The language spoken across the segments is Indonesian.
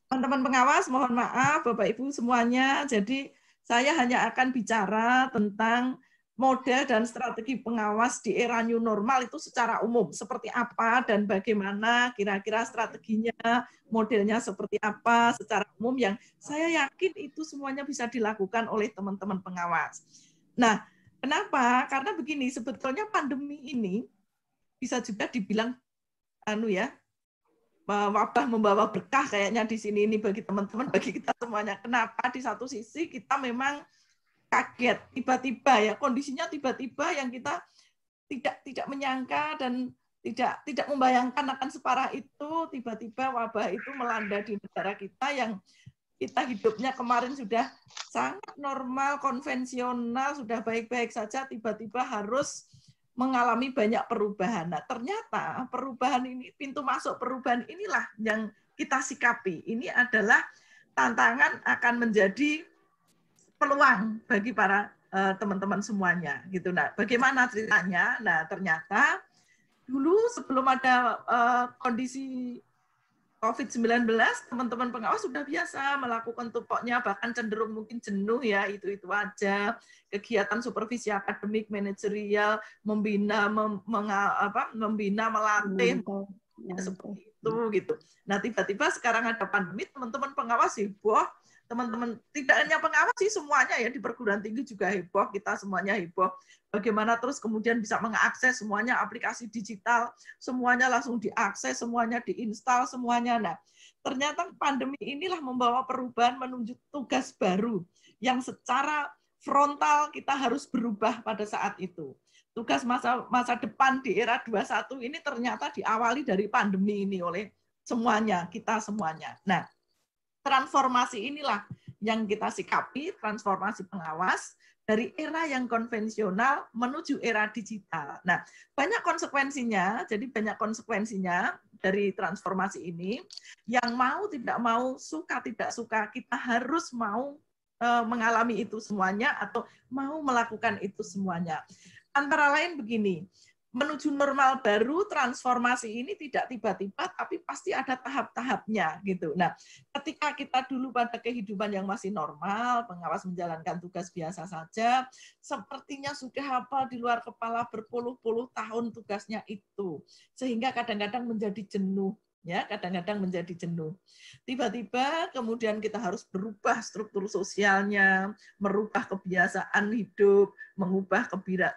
Teman-teman pengawas, mohon maaf Bapak Ibu semuanya. Jadi saya hanya akan bicara tentang model dan strategi pengawas di era new normal itu secara umum. Seperti apa dan bagaimana kira-kira strateginya, modelnya seperti apa secara umum yang saya yakin itu semuanya bisa dilakukan oleh teman-teman pengawas. Nah, kenapa? Karena begini, sebetulnya pandemi ini bisa juga dibilang wabah membawa berkah kayaknya di sini ini bagi teman-teman, bagi kita semuanya. Kenapa? Di satu sisi kita memang kaget tiba-tiba ya, kondisinya tiba-tiba yang kita tidak menyangka dan tidak membayangkan akan separah itu. Tiba-tiba wabah itu melanda di negara kita yang kita hidupnya kemarin sudah sangat normal, konvensional, sudah baik-baik saja, tiba-tiba harus mengalami banyak perubahan. Nah, ternyata perubahan ini, pintu masuk perubahan inilah yang kita sikapi. Ini adalah tantangan akan menjadi peluang bagi para teman-teman semuanya. Gitu. Nah, bagaimana ceritanya? Nah, ternyata dulu sebelum ada kondisi COVID-19, teman-teman pengawas sudah biasa melakukan tupoknya, bahkan cenderung mungkin jenuh ya, itu aja. Kegiatan supervisi akademik, manajerial, membina, membina, melatih, seperti itu gitu. Nah, tiba-tiba sekarang ada pandemi, teman-teman pengawas heboh, teman-teman tidak hanya pengawas sih, semuanya ya di perguruan tinggi juga heboh, kita semuanya heboh. Bagaimana terus kemudian bisa mengakses semuanya aplikasi digital, semuanya langsung diakses, semuanya diinstal, semuanya. Nah, ternyata pandemi inilah membawa perubahan menuju tugas baru yang secara frontal kita harus berubah pada saat itu. Tugas masa depan di era 21 ini ternyata diawali dari pandemi ini oleh semuanya, kita semuanya. Nah, transformasi inilah yang kita sikapi, transformasi pengawas dari era yang konvensional menuju era digital. Nah, banyak konsekuensinya, jadi banyak konsekuensinya dari transformasi ini, yang mau tidak mau, suka tidak suka, kita harus mau mengalami itu semuanya atau mau melakukan itu semuanya. Antara lain begini, menuju normal baru, transformasi ini tidak tiba-tiba, tapi pasti ada tahap-tahapnya gitu. Nah, ketika kita dulu pada kehidupan yang masih normal, pengawas menjalankan tugas biasa saja, sepertinya sudah hafal di luar kepala berpuluh-puluh tahun tugasnya itu, sehingga kadang-kadang menjadi jenuh. Ya, kadang-kadang menjadi jenuh. Tiba-tiba kemudian kita harus berubah struktur sosialnya, merubah kebiasaan hidup, mengubah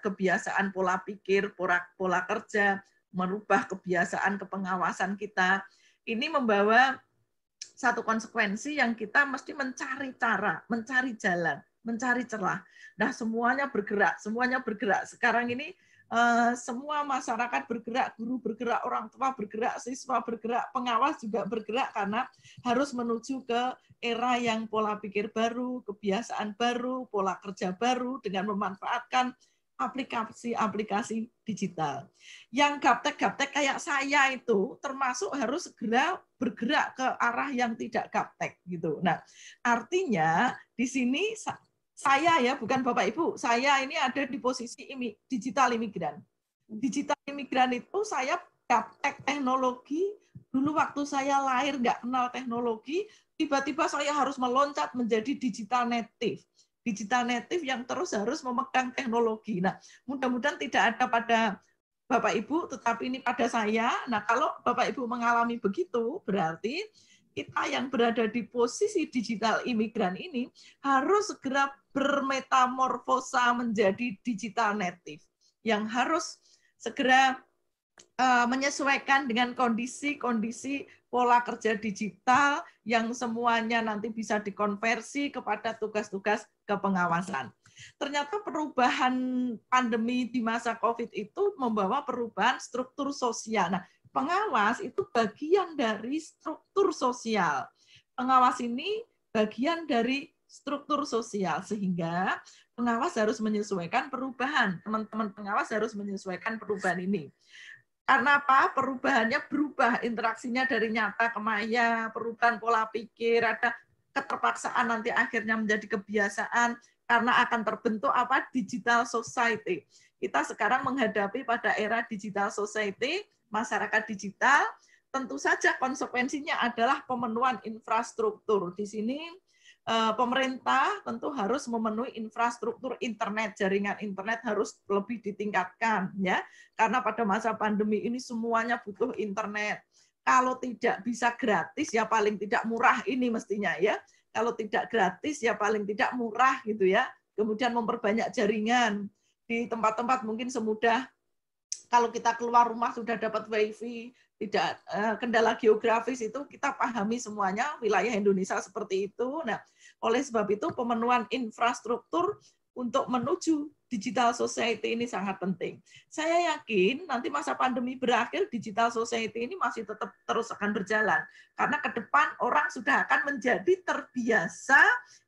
kebiasaan pola pikir, pola kerja, merubah kebiasaan kepengawasan kita. Ini membawa satu konsekuensi yang kita mesti mencari cara, mencari jalan, mencari celah. Nah, semuanya bergerak, semuanya bergerak. Sekarang ini semua masyarakat bergerak, guru bergerak, orang tua bergerak, siswa bergerak, pengawas juga bergerak karena harus menuju ke era yang pola pikir baru, kebiasaan baru, pola kerja baru dengan memanfaatkan aplikasi-aplikasi digital. Yang gaptek-gaptek kayak saya itu termasuk harus segera bergerak ke arah yang tidak gaptek gitu. Nah, artinya di sini saya ya, bukan Bapak Ibu, saya ini ada di posisi digital imigran. Digital imigran itu saya gaptek teknologi, dulu waktu saya lahir nggak kenal teknologi, tiba-tiba saya harus meloncat menjadi digital native. Digital native yang terus harus memegang teknologi. Nah, mudah-mudahan tidak ada pada Bapak Ibu, tetapi ini pada saya. Nah, kalau Bapak Ibu mengalami begitu, berarti kita yang berada di posisi digital imigran ini harus segera bermetamorfosa menjadi digital native yang harus segera menyesuaikan dengan kondisi-kondisi pola kerja digital yang semuanya nanti bisa dikonversi kepada tugas-tugas kepengawasan. Ternyata perubahan pandemi di masa COVID itu membawa perubahan struktur sosial. Nah, pengawas itu bagian dari struktur sosial. Pengawas ini bagian dari struktur sosial, sehingga pengawas harus menyesuaikan perubahan. Teman-teman pengawas harus menyesuaikan perubahan ini. Karena apa? Perubahannya berubah, interaksinya dari nyata ke maya, perubahan pola pikir, ada keterpaksaan nanti akhirnya menjadi kebiasaan karena akan terbentuk apa? Digital society. Kita sekarang menghadapi pada era digital society, masyarakat digital, tentu saja konsekuensinya adalah pemenuhan infrastruktur. Di sini pemerintah tentu harus memenuhi infrastruktur internet, jaringan internet harus lebih ditingkatkan ya. Karena pada masa pandemi ini semuanya butuh internet. Kalau tidak bisa gratis ya paling tidak murah ini mestinya ya. Kalau tidak gratis ya paling tidak murah gitu ya. Kemudian memperbanyak jaringan di tempat-tempat mungkin semudah kalau kita keluar rumah sudah dapat wifi, tidak kendala geografis itu kita pahami semuanya wilayah Indonesia seperti itu. Nah, oleh sebab itu pemenuhan infrastruktur untuk menuju digital society ini sangat penting. Saya yakin nanti masa pandemi berakhir digital society ini masih tetap terus akan berjalan karena ke depan orang sudah akan menjadi terbiasa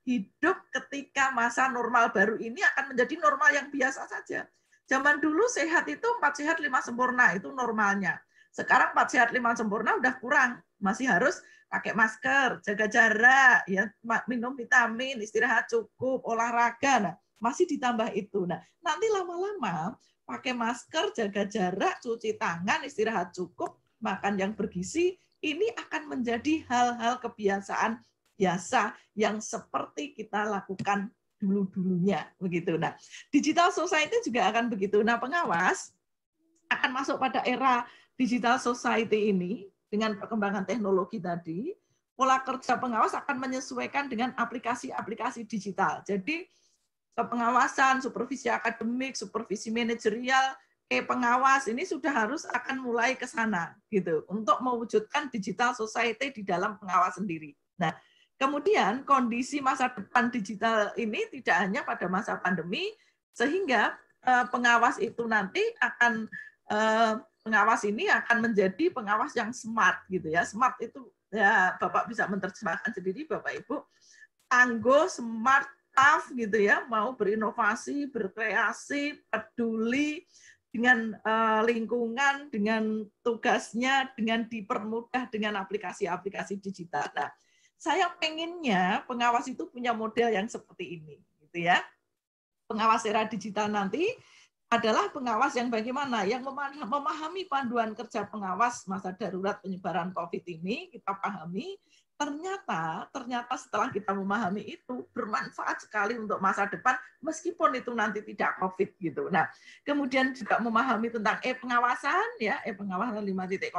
hidup ketika masa normal baru ini akan menjadi normal yang biasa saja. Zaman dulu sehat itu 4 sehat 5 sempurna, itu normalnya. Sekarang 4 sehat 5 sempurna udah kurang. Masih harus pakai masker, jaga jarak, ya, minum vitamin, istirahat cukup, olahraga. Nah, masih ditambah itu. Nah, nanti lama-lama pakai masker, jaga jarak, cuci tangan, istirahat cukup, makan yang bergizi, ini akan menjadi hal-hal kebiasaan biasa yang seperti kita lakukan dulu-dulunya begitu. Nah, digital society juga akan begitu. Nah, pengawas akan masuk pada era digital society ini dengan perkembangan teknologi tadi. Pola kerja pengawas akan menyesuaikan dengan aplikasi-aplikasi digital. Jadi, pengawasan, supervisi akademik, supervisi manajerial, pengawas ini sudah harus akan mulai ke sana gitu untuk mewujudkan digital society di dalam pengawas sendiri. Nah, kemudian kondisi masa depan digital ini tidak hanya pada masa pandemi, sehingga pengawas itu nanti akan pengawas ini akan menjadi pengawas yang smart gitu ya. Smart itu ya Bapak bisa menerjemahkan sendiri Bapak Ibu, tangguh, smart, tough gitu ya, mau berinovasi, berkreasi, peduli dengan lingkungan, dengan tugasnya, dengan dipermudah dengan aplikasi-aplikasi digital. Nah, saya pengennya pengawas itu punya model yang seperti ini, gitu ya. Pengawas era digital nanti adalah pengawas yang bagaimana, yang memahami panduan kerja pengawas masa darurat penyebaran COVID ini, kita pahami, ternyata setelah kita memahami itu bermanfaat sekali untuk masa depan, meskipun itu nanti tidak COVID gitu. Nah, kemudian juga memahami tentang pengawasan, ya, pengawasan 5.0,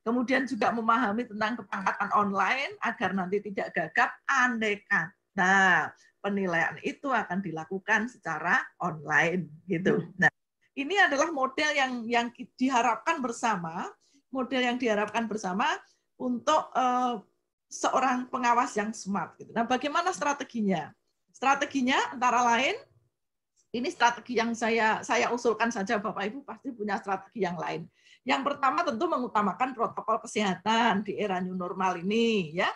kemudian juga memahami tentang kepangkatan online agar nanti tidak gagap andekan. Nah, penilaian itu akan dilakukan secara online gitu. Nah, ini adalah model yang diharapkan bersama, untuk seorang pengawas yang smart gitu. Nah, bagaimana strateginya? Strateginya antara lain ini strategi yang saya usulkan saja, Bapak Ibu pasti punya strategi yang lain. Yang pertama tentu mengutamakan protokol kesehatan di era new normal ini, ya,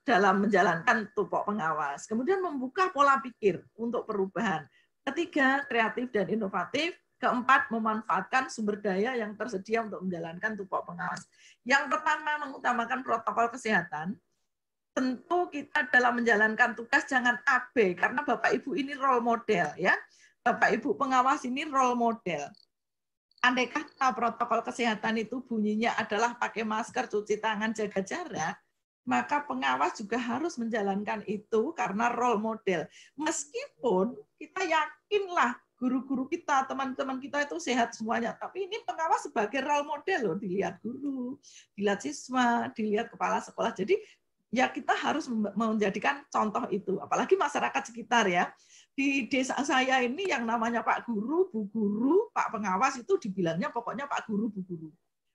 dalam menjalankan tupoksi pengawas. Kemudian membuka pola pikir untuk perubahan. Ketiga, kreatif dan inovatif. Keempat, memanfaatkan sumber daya yang tersedia untuk menjalankan tupoksi pengawas. Yang pertama, mengutamakan protokol kesehatan. Tentu kita dalam menjalankan tugas jangan abai, karena Bapak Ibu ini role model, ya. Bapak Ibu pengawas ini role model. Andai kata protokol kesehatan itu bunyinya adalah pakai masker, cuci tangan, jaga jarak, maka pengawas juga harus menjalankan itu karena role model. Meskipun kita yakinlah guru-guru kita, teman-teman kita itu sehat semuanya, tapi ini pengawas sebagai role model loh, dilihat guru, dilihat siswa, dilihat kepala sekolah. Jadi ya kita harus menjadikan contoh itu, apalagi masyarakat sekitar ya. Di desa saya ini yang namanya Pak Guru, Bu Guru, Pak Pengawas itu dibilangnya pokoknya Pak Guru, Bu Guru.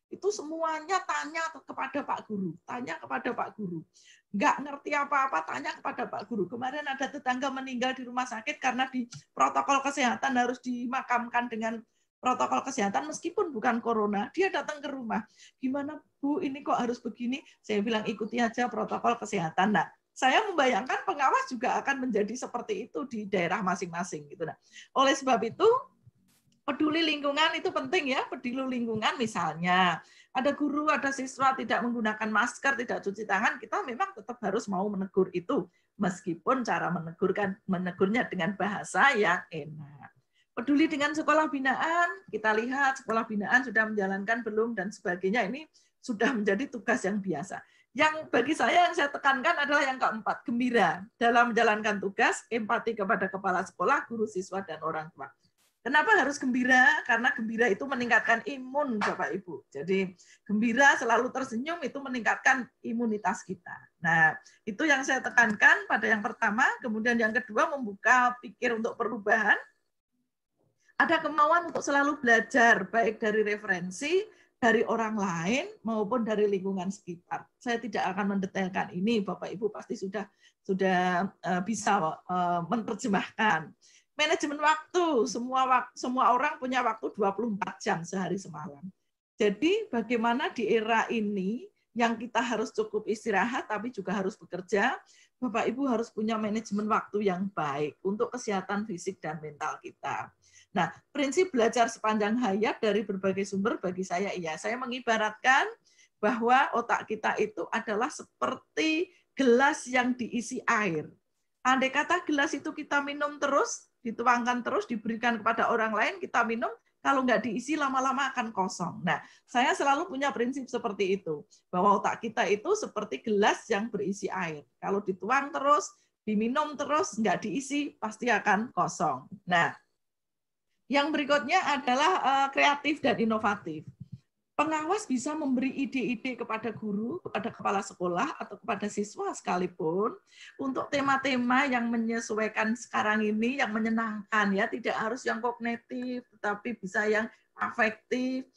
Itu semuanya tanya kepada Pak Guru, tanya kepada Pak Guru. Nggak ngerti apa-apa, tanya kepada Pak Guru. Kemarin ada tetangga meninggal di rumah sakit karena di protokol kesehatan harus dimakamkan dengan protokol kesehatan meskipun bukan corona, dia datang ke rumah. Gimana Bu, ini kok harus begini? Saya bilang ikuti aja protokol kesehatan. Nah, saya membayangkan pengawas juga akan menjadi seperti itu di daerah masing-masing gitu. Nah, oleh sebab itu peduli lingkungan itu penting ya, peduli lingkungan misalnya ada guru, ada siswa tidak menggunakan masker, tidak cuci tangan, kita memang tetap harus mau menegur itu meskipun cara menegurnya dengan bahasa yang enak. Peduli dengan sekolah binaan, kita lihat sekolah binaan sudah menjalankan belum dan sebagainya, ini sudah menjadi tugas yang biasa. Yang bagi saya yang saya tekankan adalah yang keempat, gembira dalam menjalankan tugas, empati kepada kepala sekolah, guru, siswa, dan orang tua. Kenapa harus gembira? Karena gembira itu meningkatkan imun, Bapak Ibu. Jadi gembira selalu tersenyum itu meningkatkan imunitas kita. Nah, itu yang saya tekankan pada yang pertama. Kemudian yang kedua, membuka pikir untuk perubahan. Ada kemauan untuk selalu belajar, baik dari referensi, dari orang lain, maupun dari lingkungan sekitar. Saya tidak akan mendetailkan ini, Bapak Ibu pasti sudah bisa menerjemahkan. Manajemen waktu, semua orang punya waktu 24 jam sehari semalam. Jadi bagaimana di era ini yang kita harus cukup istirahat tapi juga harus bekerja, Bapak Ibu harus punya manajemen waktu yang baik untuk kesehatan fisik dan mental kita. Nah, prinsip belajar sepanjang hayat dari berbagai sumber bagi saya iya. Saya mengibaratkan bahwa otak kita itu adalah seperti gelas yang diisi air. Andai kata gelas itu kita minum terus, dituangkan terus, diberikan kepada orang lain, kita minum, kalau nggak diisi lama-lama akan kosong. Nah, saya selalu punya prinsip seperti itu, bahwa otak kita itu seperti gelas yang berisi air. Kalau dituang terus, diminum terus, nggak diisi, pasti akan kosong. Nah, yang berikutnya adalah kreatif dan inovatif. Pengawas bisa memberi ide-ide kepada guru, kepada kepala sekolah, atau kepada siswa sekalipun untuk tema-tema yang menyesuaikan sekarang ini, yang menyenangkan, ya, tidak harus yang kognitif, tetapi bisa yang afektif.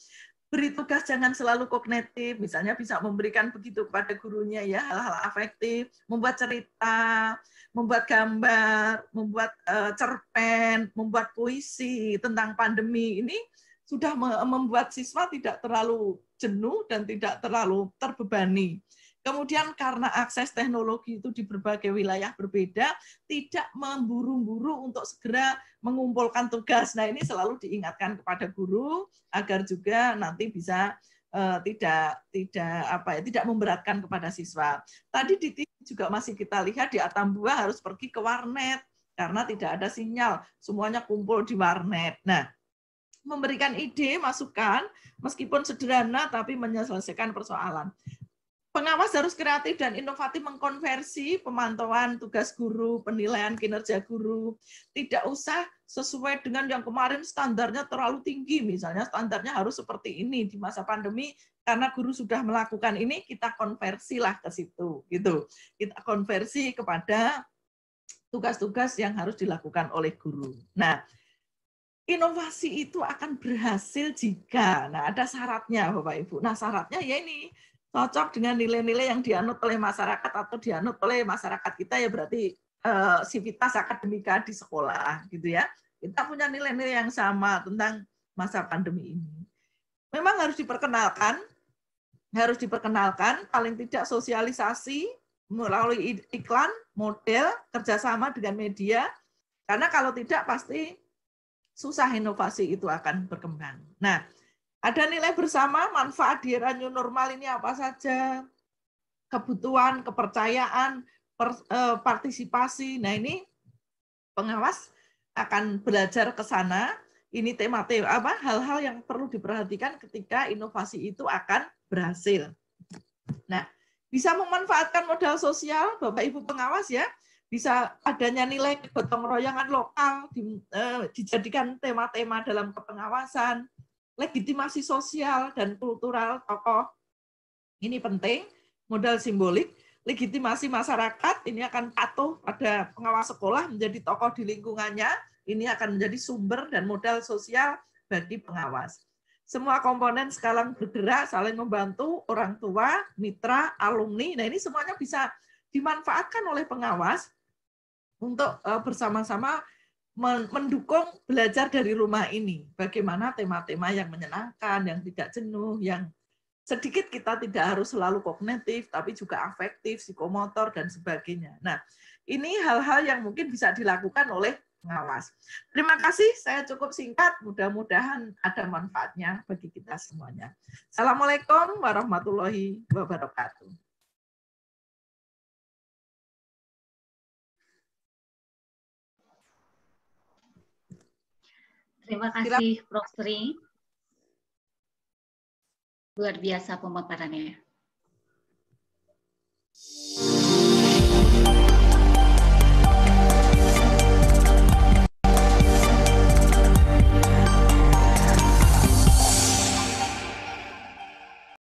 Beri tugas jangan selalu kognitif, misalnya bisa memberikan begitu kepada gurunya, ya, hal-hal afektif, membuat cerita, membuat gambar, membuat cerpen, membuat puisi tentang pandemi ini sudah membuat siswa tidak terlalu jenuh dan tidak terlalu terbebani. Kemudian karena akses teknologi itu di berbagai wilayah berbeda, tidak memburu-buru untuk segera mengumpulkan tugas. Nah, ini selalu diingatkan kepada guru agar juga nanti bisa tidak memberatkan kepada siswa. Tadi di TV juga masih kita lihat di Atambua harus pergi ke warnet karena tidak ada sinyal, semuanya kumpul di warnet. Nah, memberikan ide, masukan, meskipun sederhana tapi menyelesaikan persoalan. Pengawas harus kreatif dan inovatif mengkonversi pemantauan tugas guru, penilaian kinerja guru. Tidak usah sesuai dengan yang kemarin standarnya terlalu tinggi, misalnya standarnya harus seperti ini di masa pandemi, karena guru sudah melakukan ini, kita konversilah ke situ, gitu. Kita konversi kepada tugas-tugas yang harus dilakukan oleh guru. Nah, inovasi itu akan berhasil jika, nah ada syaratnya Bapak Ibu. Nah syaratnya ya ini, cocok dengan nilai-nilai yang dianut oleh masyarakat atau dianut oleh masyarakat kita, ya berarti sivitas akademika di sekolah gitu ya. Kita punya nilai-nilai yang sama tentang masa pandemi ini. Memang harus diperkenalkan paling tidak sosialisasi melalui iklan, model, kerjasama dengan media, karena kalau tidak pasti susah inovasi itu akan berkembang. Nah, ada nilai bersama, manfaat di era new normal ini apa saja, kebutuhan, kepercayaan, partisipasi. Nah, ini pengawas akan belajar ke sana. Ini tema-tema apa hal-hal yang perlu diperhatikan ketika inovasi itu akan berhasil. Nah, bisa memanfaatkan modal sosial, Bapak Ibu pengawas ya, bisa adanya nilai gotong royongan lokal dijadikan tema-tema dalam kepengawasan, legitimasi sosial dan kultural tokoh. Ini penting, modal simbolik, legitimasi masyarakat, ini akan patuh pada pengawas sekolah menjadi tokoh di lingkungannya, ini akan menjadi sumber dan modal sosial bagi pengawas. Semua komponen sekarang bergerak, saling membantu, orang tua, mitra, alumni, nah ini semuanya bisa dimanfaatkan oleh pengawas untuk bersama-sama mendukung belajar dari rumah ini. Bagaimana tema-tema yang menyenangkan, yang tidak jenuh, yang sedikit kita tidak harus selalu kognitif, tapi juga afektif, psikomotor, dan sebagainya. Nah, ini hal-hal yang mungkin bisa dilakukan oleh pengawas. Terima kasih, saya cukup singkat. Mudah-mudahan ada manfaatnya bagi kita semuanya. Assalamualaikum warahmatullahi wabarakatuh. Terima kasih Prof. Sri. Luar biasa pemaparannya.